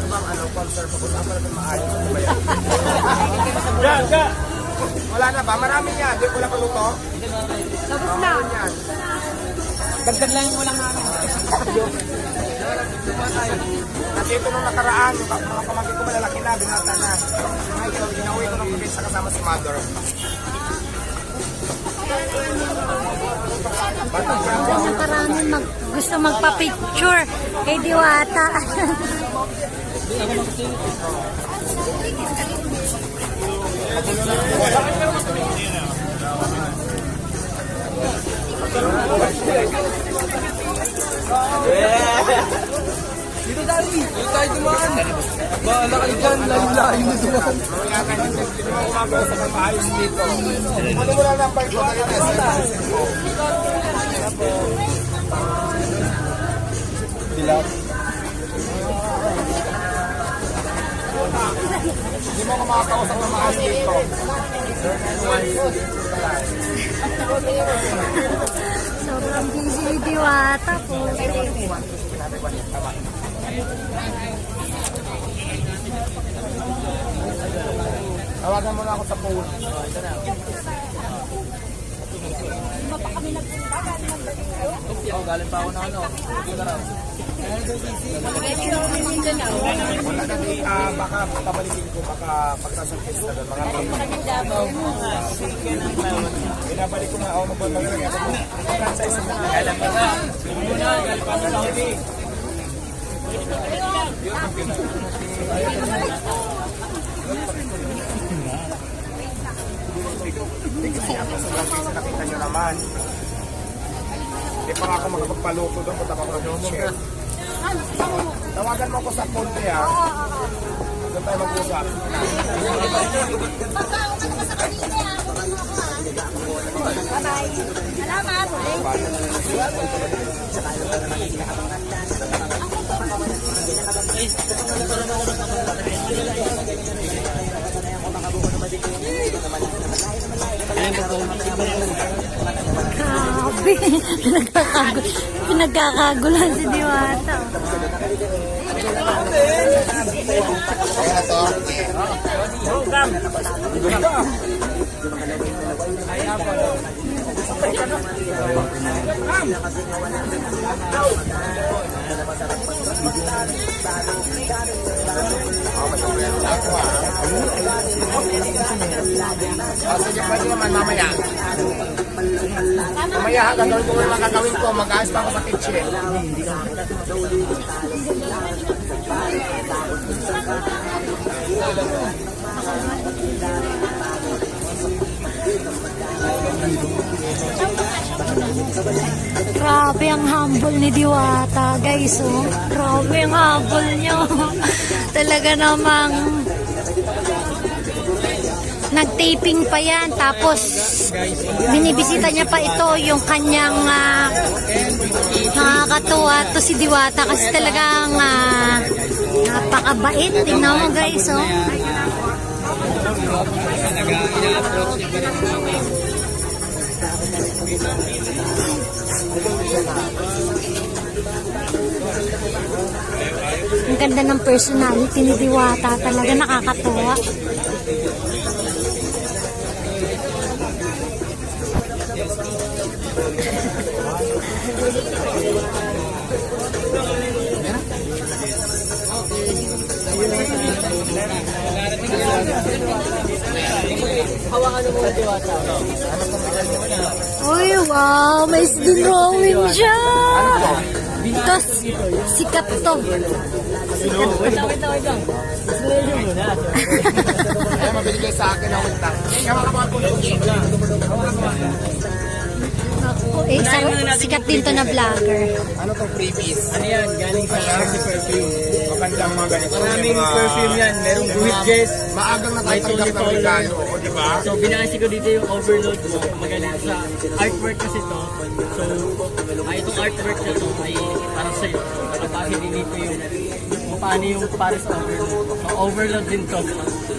bang ano, concert pag-usapan natin maayos ano ba yan? Wala na ba? Marami yan. Di wala pa luto? Tapos na. Yan. Dagdag lang yung walang namin. At ito nung nakaraan, yung mga pamangkin ko malalaki na, binata na. Ngayon, ginawin ko ng probinsya kasama si Mother. Maraming gusto magpa-picture kay Diwata. Dito tayo. Dito tayo dumaan. Bahala kayo dyan. Layo-layo na dumaan. Kaya ganyan, hindi mo gumagawa sa pag-ayos dito. Ano mo lang ng ko na yun? Dilat. Hindi mo kumakausap ng maayos dito. Sobrang busy ni Diwata po. Tawagan mo na ako sa phone. Galing pa ako na ano. Wala kasi, baka pabalikin ko, baka pagsasampis na doon. Mga binabalik ko na ako magbabalik. Franchise na. Kailan pa na? Kailan pa sa Saudi. Kasi ako sa franchise nakita nyo naman. Hindi pa nga ako makapagpaluto doon kung tapos ako ng chef. Tawagan mo ako sa phone niya. Doon tayo mag-usap. Salamat. Grabe. Pinagkakagulan si Diwata. Sige, pwede naman mamaya. Mamaya, gagawin ko yung mga gagawin ko. Mag-ayos pa ako sa kitchen. Grabe ang humble ni Diwata, guys. Oh. Grabe ang humble niyo. Talaga namang nag-taping pa yan. Tapos, binibisita niya pa ito, yung kanyang nakakatuwa to si Diwata kasi talagang napakabait. Tingnan mo, guys. Oh. Ang ganda ng personality ni Diwata. Talaga nakakatuwa. Hawakan mo muna Diwata. Uy, wow! May drawing siya! Ito, sikat to. Wait lang. Display muna. Kaya mabigay sa akin ang utang. Kaya makakuha ko ng Sikat din to na vlogger. Ano tong freebies? Ano yan? Galing sa Mercy Perfume. Magandang mga ganito. Maraming perfume yan. Merong guhit jazz. Maagang natatanggap ng regalo. O, di ba? So, binasi ko dito yung overload mo. Magaling sa artwork kasi to. So, itong artwork na to ay para sa'yo. Para bakit dito yung paano yung para sa overload. So, overload din to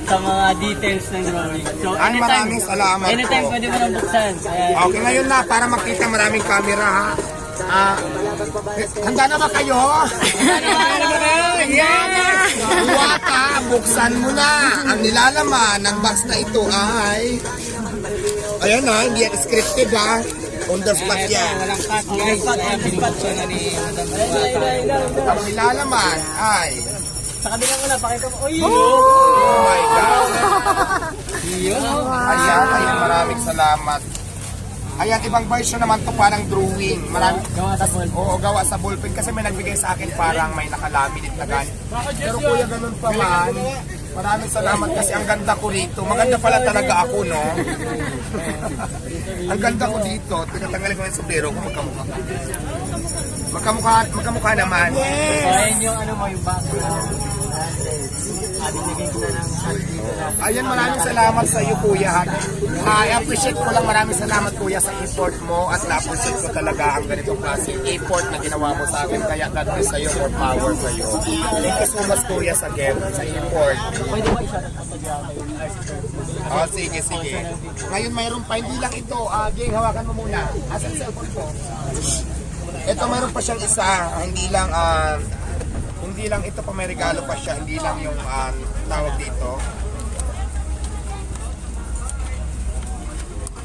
sa mga details ng drawing. So, Ay, maraming salamat anytime po. pwede mo nang buksan. Okay, ngayon na, para makita maraming camera, ha? Handa na ba kayo? Ano ba kayo? Yes! buksan mo na. Ang nilalaman ng box na ito ay... Ayan na, hindi yan scripted ha. On the spot yan. Ang nilalaman ay... Sa kabila mo na, pakita mo. Uy! Oh my God! Ayan, maraming salamat. Ayan, ibang version naman to parang drawing. Gawa sa ball. Oo, gawa sa ballpen kasi may nagbigay sa akin parang may nakalaminate na gan. Pero kuya, ganun pa man. Maraming salamat kasi ang ganda ko dito. Maganda pala talaga ako, no? Ang ganda ko dito. Tinatanggalin ko yung sombrero ko, magkamukha. Magkamukha naman. So, ayan yung ano mo, yung background. Binigay ko na ng dito na. Ayan, maraming salamat sa iyo, kuya. I appreciate ko lang, maraming salamat, kuya, sa effort mo at na-appreciate ko talaga ang ganitong klaseng effort na ginawa mo sa akin. Kaya God bless sa iyo, more power sa iyo. Thank you so much, kuya, sa gift, sa effort. Pwede mo i-shoutout mo sa Java yung artist. Oh, sige, sige. Ngayon mayroon pa, hindi lang ito. Ging, hawakan mo muna. Asan yung cellphone ko? Ito, mayroon pa siyang isa. Hindi lang ito pa, may regalo pa siya. Hindi lang yung tawag dito.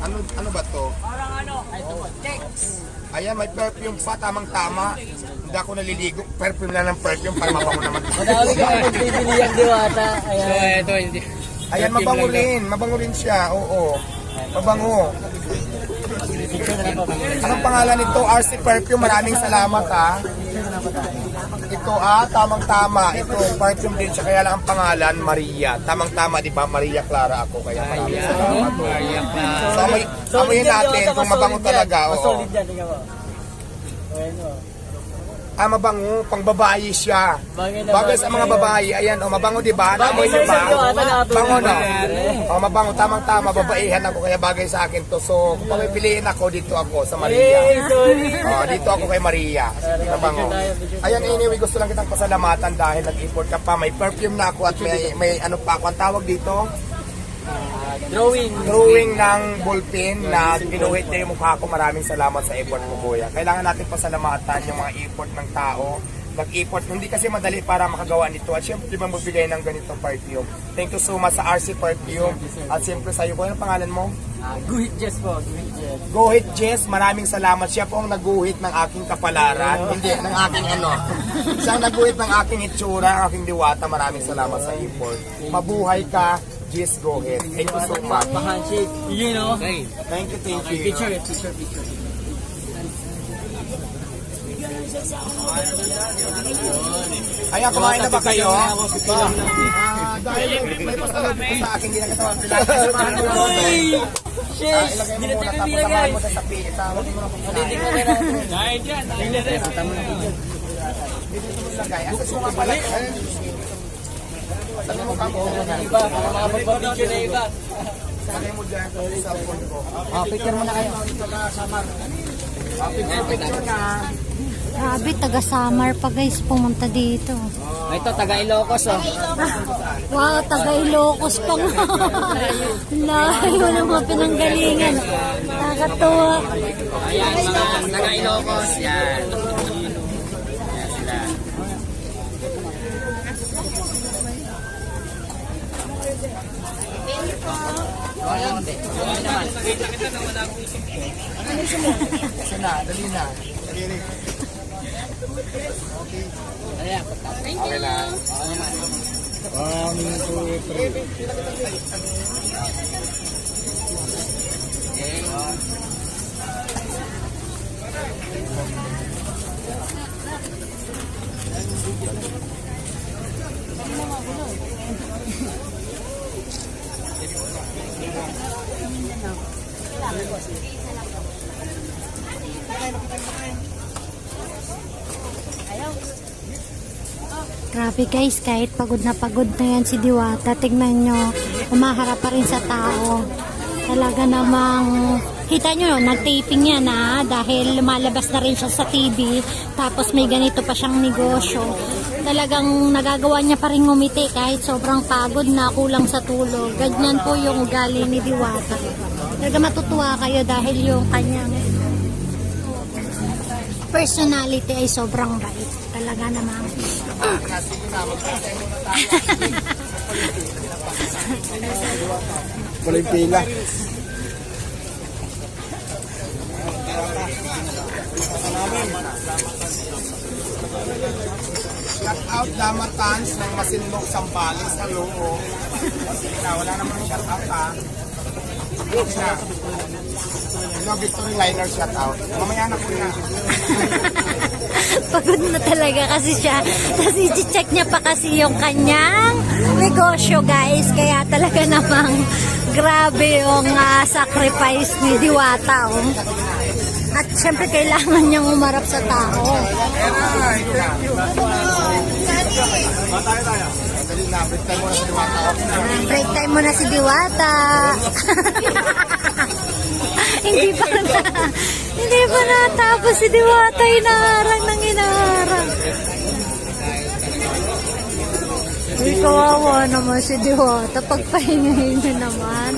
Ano ba to? Parang ano? Ito po, checks. Ayan, may perfume pa, tamang-tama. Hindi ako naliligo. Perfume lang ng perfume para mabango naman. Madami ka magbibili yung diwata. Ayan. So, ito hindi. Ayan, mabango rin siya. Oo, mabango. Anong pangalan nito? RC Perfume. Maraming salamat ha. Ito tamang-tama. Ito, perfume din siya. Kaya lang ang pangalan, Maria. Tamang-tama, di ba? Maria Clara ako. Kaya maraming salamat. Maria Clara. So, amoyin natin kung mabango talaga. Oo. Solid yan, tingnan mo. Ayan o. Mabango. Pang babae siya. Bagay sa mga babae. Ayan, mabango, di ba? Namoy niyo ba? Bango, no? Mabango. Tamang-tama. Babaihan ako. Kaya bagay sa akin to. So, kung pamipiliin ako, dito ako sa Maria. Dito ako kay Maria. Mabango. Ayan, anyway, gusto lang kitang pasalamatan dahil nag-import ka pa. May perfume na ako at may ano pa ako. Ang tawag dito? Drawing ng ballpen na ginuhit niya yung mukha ko. Maraming salamat sa effort mo, kuya. Kailangan natin pasalamatan yung mga effort ng tao. Nag-effort. Hindi kasi madali para makagawa nito. At syempre, magbibigay ng ganitong perfume. Thank you so much sa RC Perfume. At syempre sa iyo, ano pangalan mo? Guhit Jess po. Guhit Jess, maraming salamat. Siya po ang naguhit ng aking kapalaran. Hindi, ng aking ano. Siya ang naguhit ng aking itsura, ang aking diwata. Maraming salamat sa effort. Mabuhay ka, Jess Guhit. Thank you so much. Handshake. You know? Okay. Thank you. Picture. Ayan, kumain na ba kayo? Dahil may pasalubong ko sa akin, hindi na kita magpilala. Yes! Ilagay mo muna, tapos samahan mo sa sapi. Tawag mo na kung saan. Dito mo lagay. Asas mo nga pala. Sabi mo ka mo. Iba, makapagpapicture na iba. Lagay mo dyan sa cellphone ko. Picture mo na kayo. Picture na. Grabe, taga-Samar pa guys, pumunta dito. Ito, taga Ilocos oh. Wow, taga-Ilocos pa nga. Layo ng mga pinanggalingan. Nakakatuwa. Ayan, mga taga Ilocos. Yan. Yan sila. Kasi na, dali na. Ayan. Okay lang. 1, 2, 3. Grabe guys, kahit pagod na yan si Diwata, tignan nyo, umaharap pa rin sa tao. Talaga namang, kita nyo, nag-taping yan dahil lumalabas na rin siya sa TV, tapos may ganito pa siyang negosyo. Talagang nagagawa niya pa rin ngumiti kahit sobrang pagod na, kulang sa tulog. Ganyan po yung ugali ni Diwata. Talaga matutuwa kayo dahil yung kanyang personality ay sobrang bait. Talaga namang Wala yung pila. Shout out Damatans ng Masinlong Sambales. Hello. Wala naman shout out ha. Siya. No, Victory Liner shout out. Mamaya na po na. Pagod na talaga kasi siya. Kasi check niya pa kasi yung kanyang negosyo, guys. Kaya talaga namang grabe yung sacrifice ni Diwata. Oh. At syempre kailangan niyang umarap sa tao. Break time mo na si Diwata. Hindi pa natapos si Diwata. Inaharang ng inaharang. Uy, kawawa naman si Diwata. Pagpahingahin niya naman.